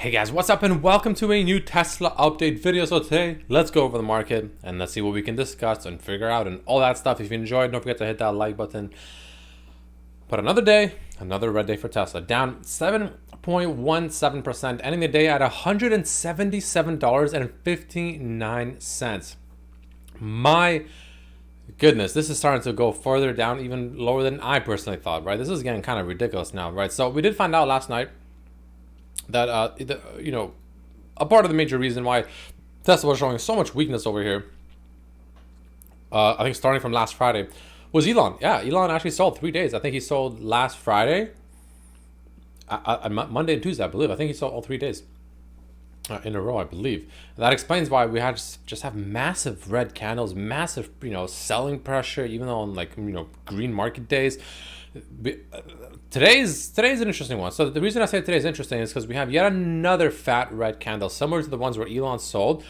Hey guys, what's up and welcome to a new Tesla update video. So today, let's go over the market and let's see what we can discuss and figure out and all that stuff. If you enjoyed, don't forget to hit that like button. But another day, another red day for Tesla. Down 7.17%, ending the day at $177.59. My goodness, this is starting to go further down, even lower than I personally thought, right? This is getting kind of ridiculous now, right? So we did find out last night that a part of the major reason why Tesla was showing so much weakness over here, I think starting from last Friday, was Elon. Yeah, Elon actually sold 3 days. I think he sold last Friday, Monday and Tuesday, I believe. I think he sold all 3 days in a row, I believe. That explains why we had just have massive red candles, massive selling pressure, even though on green market days. Today's an interesting one. So the reason I say today's interesting is because we have yet another fat red candle, similar to the ones where Elon sold,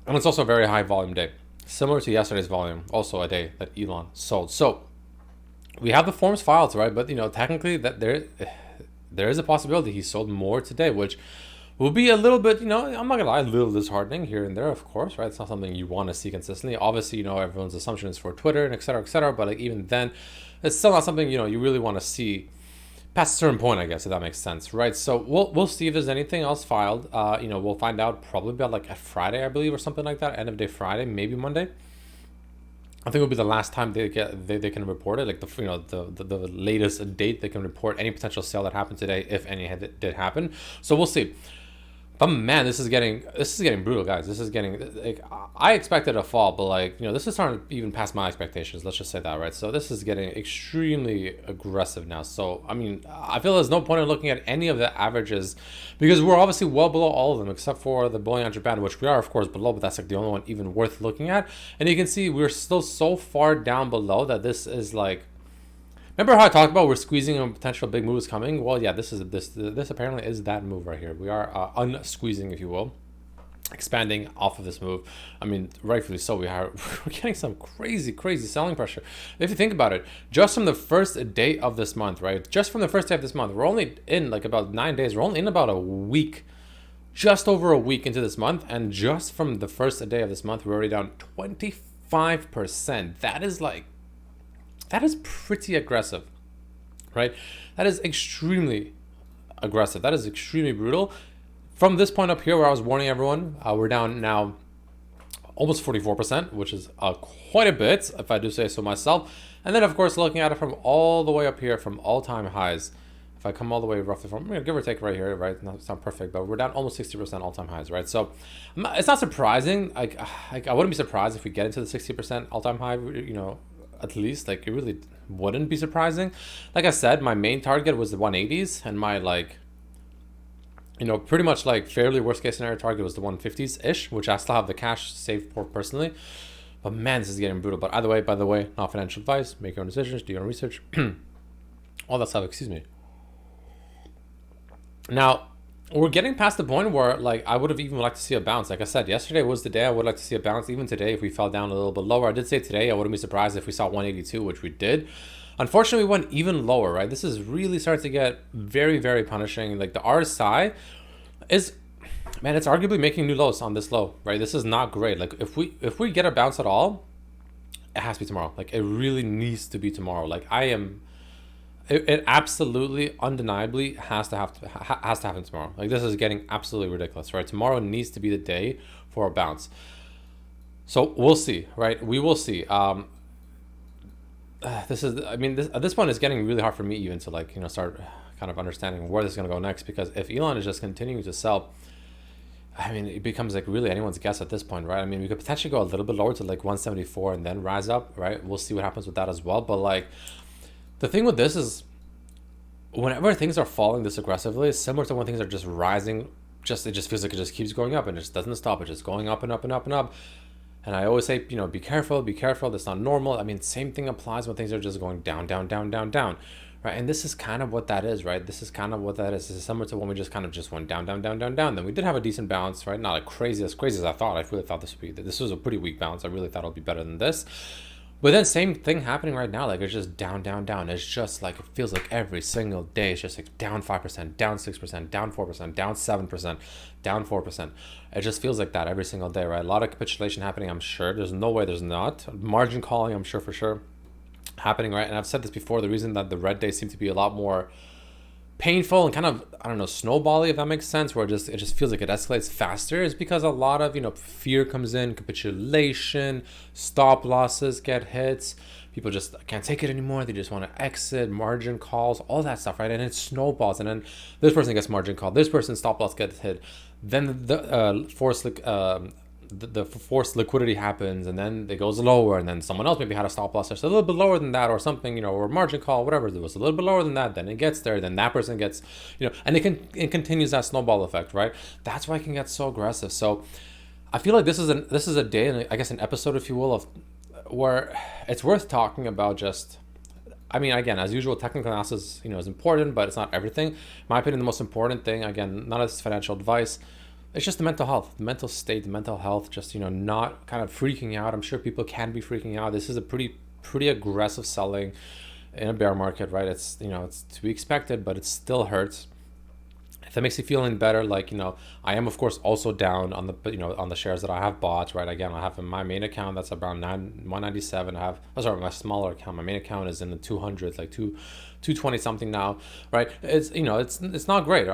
and it's also a very high volume day, similar to yesterday's volume, also a day that Elon sold. So we have the forms filed, right? But technically that there is a possibility he sold more today, which will be a little bit, I'm not gonna lie, a little disheartening here and there, of course, right? It's not something you want to see consistently. Obviously, everyone's assumption is for Twitter and et cetera, but even then, it's still not something, you really want to see past a certain point, I guess, if that makes sense, right? So we'll see if there's anything else filed. We'll find out probably about at Friday, I believe, or something like that, end of day Friday, maybe Monday. I think it'll be the last time they can report it, the latest date they can report any potential sale that happened today, if any did happen. So we'll see. But man, this is getting brutal, guys. This is getting I expected a fall, but this is starting to even past my expectations. Let's just say that, right? So this is getting extremely aggressive now. So I mean, I feel there's no point in looking at any of the averages because we're obviously well below all of them except for the Bollinger Band, which we are of course below, but that's the only one even worth looking at. And you can see we're still so far down below that this is remember how I talked about we're squeezing on potential big moves coming? Well, yeah, this apparently is that move right here. We are unsqueezing, if you will, expanding off of this move. I mean, rightfully so. We're getting some crazy selling pressure. If you think about it, just from the first day of this month, right? Just from the first day of this month, we're only in about 9 days. We're only in about a week, just over a week into this month, and just from the first day of this month, we're already down 25%. That is pretty aggressive, right? That is extremely aggressive. That is extremely brutal. From this point up here where I was warning everyone, we're down now almost 44%, which is quite a bit, if I do say so myself. And then, of course, looking at it from all the way up here, from all-time highs, if I come all the way roughly from, give or take right here, right? It's not perfect, but we're down almost 60% all-time highs, right? So it's not surprising. I wouldn't be surprised if we get into the 60% all-time high, at least. It really wouldn't be surprising. Like I said, my main target was the 180s, and my pretty much fairly worst case scenario target was the 150s ish, which I still have the cash saved for personally. But man, this is getting brutal. But either way, by the way, not financial advice. Make your own decisions, do your own research, all that stuff. Excuse me. Now we're getting past the point where I would have even liked to see a bounce. Like I said, yesterday was the day I would like to see a bounce. Even today, if we fell down a little bit lower, I did say today I wouldn't be surprised if we saw 182, which we did. Unfortunately, we went even lower, right? This is really starting to get very punishing. The RSI is, man, it's arguably making new lows on this low, right? This is not great. If we get a bounce at all, it has to be tomorrow. It really needs to be tomorrow. It absolutely, undeniably has to happen tomorrow. This is getting absolutely ridiculous, right? Tomorrow needs to be the day for a bounce. So we'll see, right? We will see. At this point, it's getting really hard for me even to start kind of understanding where this is gonna go next, because if Elon is just continuing to sell, I mean, it becomes really anyone's guess at this point, right? I mean, we could potentially go a little bit lower to 174 and then rise up, right? We'll see what happens with that as well, but the thing with this is whenever things are falling this aggressively, it's similar to when things are just rising, it just feels like it just keeps going up and it just doesn't stop. It's just going up and up and up and up. And I always say, be careful. That's not normal. I mean, same thing applies when things are just going down, right? And this is kind of what that is, right? This is This is similar to when we just went down. Then we did have a decent bounce, right? Not as crazy as I thought. I really thought this was a pretty weak bounce. I really thought it would be better than this. But then same thing happening right now. Like it's just down, down, down. It's just like it feels like every single day it's just like down 5%, down 6%, down 4%, down 7%, down 4%. It just feels like that every single day, right? A lot of capitulation happening, I'm sure. There's no way there's not. Margin calling, I'm sure for sure happening, right? And I've said this before, the reason that the red days seem to be a lot more painful and kind of, I don't know, snowbally, if that makes sense, where it just feels like it escalates faster, is because a lot of, fear comes in, capitulation, stop losses get hits, people just can't take it anymore, they just want to exit, margin calls, all that stuff, right? And it snowballs, and then this person gets margin call, this person stop loss gets hit, then the forced liquidity happens, and then it goes lower, and then someone else maybe had a stop loss that's a little bit lower than that, or something, or margin call, whatever, it was a little bit lower than that, then it gets there, then that person gets, and it continues that snowball effect, right? That's why it can get so aggressive. So I feel like this is a day, and I guess an episode, if you will, of where it's worth talking about. Just, I mean, again, as usual, technical analysis, is important, but it's not everything. In my opinion, the most important thing, again, none of this is financial advice, it's just the mental health, the mental state, the mental health, just, not kind of freaking out. I'm sure people can be freaking out. This is a pretty aggressive selling in a bear market, right? It's, it's to be expected, but it still hurts. If that makes you feel any better, like, I am of course also down on the, on the shares that I have bought, right? Again, I have in my main account, that's around 197. I have, my smaller account, my main account is in the 200s, like 220 something now, right? It's, it's not great.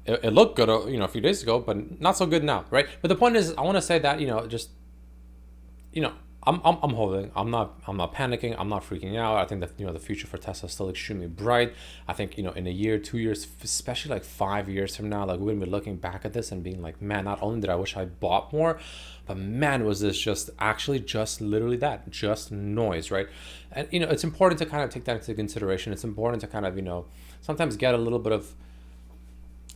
It looked good, a few days ago, but not so good now, right? But the point is, I want to say that, just, I'm holding. I'm not panicking. I'm not freaking out. I think that, the future for Tesla is still extremely bright. I think, in a year, 2 years, especially like 5 years from now, like we're gonna be looking back at this and being like, man, not only did I wish I bought more, but man, was this just actually just literally that, just noise, right? And, it's important to kind of take that into consideration. It's important to kind of, sometimes get a little bit of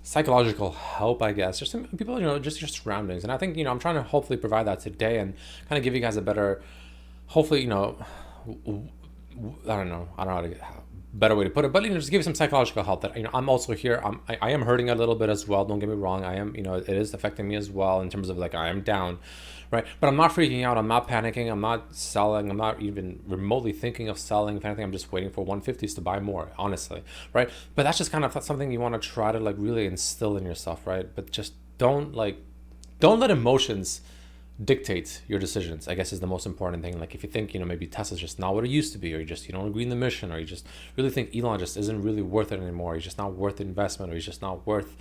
psychological help, I guess, just some people, just your surroundings. And I think, I'm trying to hopefully provide that today and kind of give you guys a better, hopefully, I don't know how to better way to put it, but just give you some psychological help that, I'm also here. I am hurting a little bit as well. Don't get me wrong. I am, it is affecting me as well in terms of like, I am down, right? But I'm not freaking out. I'm not panicking. I'm not selling. I'm not even remotely thinking of selling. If anything, I'm just waiting for 150s to buy more, honestly, right? But that's just kind of something you want to try to like really instill in yourself, right? But just don't let emotions dictate your decisions, I guess, is the most important thing. Like if you think, maybe Tesla's just not what it used to be, or you just, you don't agree in the mission, or you just really think Elon just isn't really worth it anymore, he's just not worth the investment, or he's just not worth,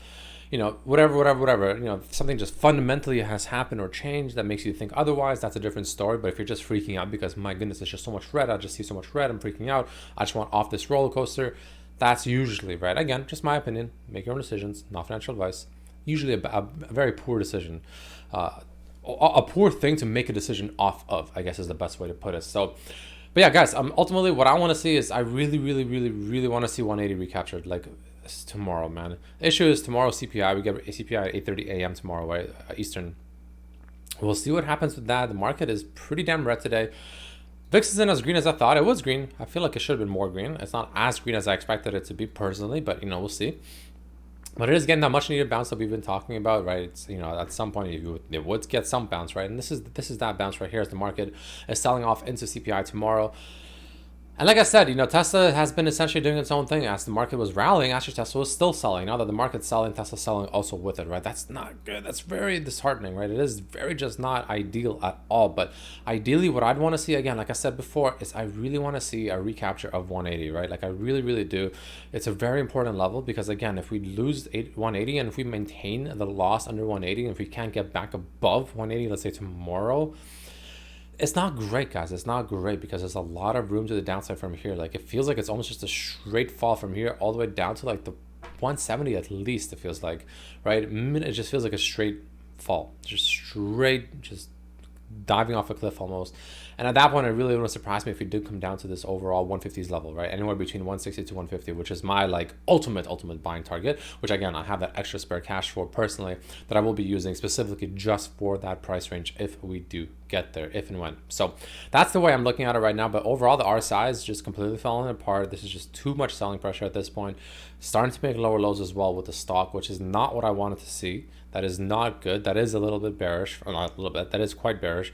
whatever, something just fundamentally has happened or changed that makes you think otherwise, that's a different story. But if you're just freaking out because, my goodness, there's just so much red, I just see so much red, I'm freaking out, I just want off this roller coaster, that's usually, right, again, just my opinion, make your own decisions, not financial advice, usually a very poor decision, a poor thing to make a decision off of, I guess is the best way to put it. So, but yeah, guys, ultimately what I want to see is, I really, really, really, really want to see 180 recaptured, like tomorrow, man. The issue is tomorrow CPI, we get a CPI at 8:30 a.m. tomorrow, right, Eastern. We'll see what happens with that. The market is pretty damn red today. VIX isn't as green as I thought. It was green. I feel like it should have been more green. It's not as green as I expected it to be personally, but we'll see. But it is getting that much needed bounce that we've been talking about, right? It's, at some point it would get some bounce, right? And this is that bounce right here, as the market is selling off into CPI tomorrow. And like I said, Tesla has been essentially doing its own thing. As the market was rallying, actually Tesla was still selling. Now that the market's selling, Tesla's selling also with it, right? That's not good. That's very disheartening, right? It is very just not ideal at all. But ideally, what I'd want to see, again, like I said before, is I really want to see a recapture of 180, right? Like I really, really do. It's a very important level because, again, if we lose 180 and if we maintain the loss under 180, and if we can't get back above 180, let's say tomorrow, it's not great, guys. It's not great because there's a lot of room to the downside from here. Like it feels like it's almost just a straight fall from here all the way down to like the 170 at least, it feels like, right? It just feels like a straight fall, just straight, just diving off a cliff almost. And at that point, it really wouldn't surprise me if we did come down to this overall 150s level, right? Anywhere between 160 to 150, which is my like ultimate buying target, which again, I have that extra spare cash for personally that I will be using specifically just for that price range if we do get there, if and when. So that's the way I'm looking at it right now. But overall, the RSI is just completely falling apart. This is just too much selling pressure at this point. Starting to make lower lows as well with the stock, which is not what I wanted to see. That is not good. That is a little bit bearish, or not a little bit, that is quite bearish.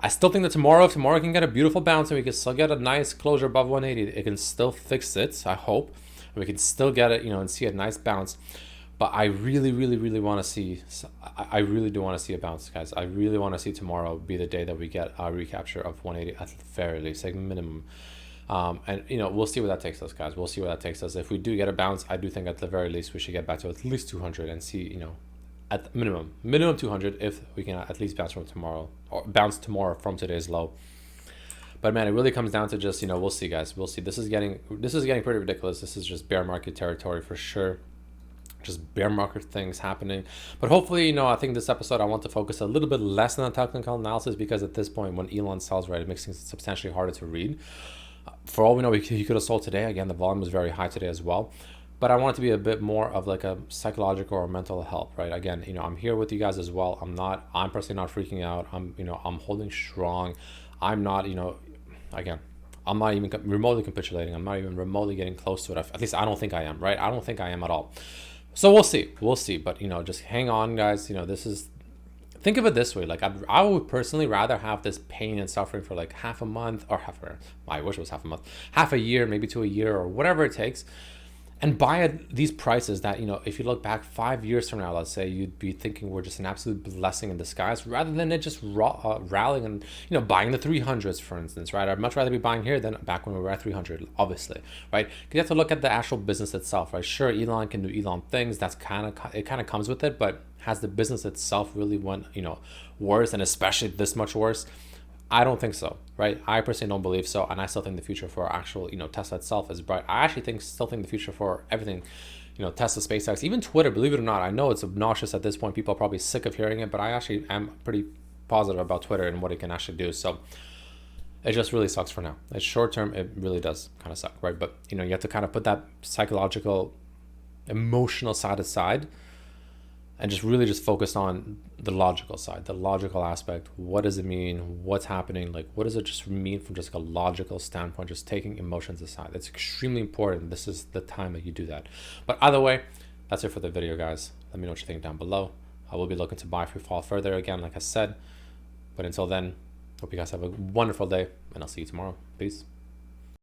I still think that tomorrow, if tomorrow can get a beautiful bounce and we can still get a nice closure above 180, it can still fix it, I hope. We can still get it, and see a nice bounce. But I really, really, really want to see, I really do want to see a bounce, guys. I really want to see tomorrow be the day that we get a recapture of 180 at the very least, like minimum. And we'll see where that takes us, guys. We'll see where that takes us. If we do get a bounce, I do think at the very least we should get back to at least 200 and see, at minimum 200 if we can at least bounce from tomorrow, or bounce tomorrow from today's low. But man, it really comes down to just, we'll see, guys. We'll see. This is getting pretty ridiculous. This is just bear market territory for sure. Just bear market things happening. But hopefully, I think this episode I want to focus a little bit less on the technical analysis, because at this point when Elon sells, right, it makes things substantially harder to read. For all we know, he could have sold today. Again, the volume was very high today as well. But I want it to be a bit more of like a psychological or mental help, right? Again, I'm here with you guys as well. I'm personally not freaking out. I'm holding strong. I'm not, again, I'm not even remotely capitulating. I'm not even remotely getting close to it. At least I don't think I am, right? I don't think I am at all. So we'll see. But, just hang on, guys. Think of it this way. Like, I would personally rather have this pain and suffering for like half a month, or I wish it was half a month, half a year, maybe to a year, or whatever it takes, and buy at these prices that, if you look back 5 years from now, let's say, you'd be thinking we're just an absolute blessing in disguise, rather than it just rallying and, buying the 300s, for instance, right? I'd much rather be buying here than back when we were at 300, obviously, right? You have to look at the actual business itself, right? Sure, Elon can do Elon things. It kind of comes with it, but has the business itself really went, worse, and especially this much worse? I don't think so, right? I personally don't believe so, and I still think the future for actual, Tesla itself is bright. I actually still think the future for everything, Tesla, SpaceX, even Twitter, believe it or not. I know it's obnoxious at this point. People are probably sick of hearing it, but I actually am pretty positive about Twitter and what it can actually do. So it just really sucks for now. It's short term, it really does kind of suck, right? But, you have to kind of put that psychological, emotional side aside, and just really just focus on the logical side, the logical aspect. What does it mean? What's happening? Like, what does it just mean from just a logical standpoint, just taking emotions aside? It's extremely important. This is the time that you do that. But either way, that's it for the video, guys. Let me know what you think down below. I will be looking to buy if we fall further again, like I said. But until then, hope you guys have a wonderful day, and I'll see you tomorrow. Peace.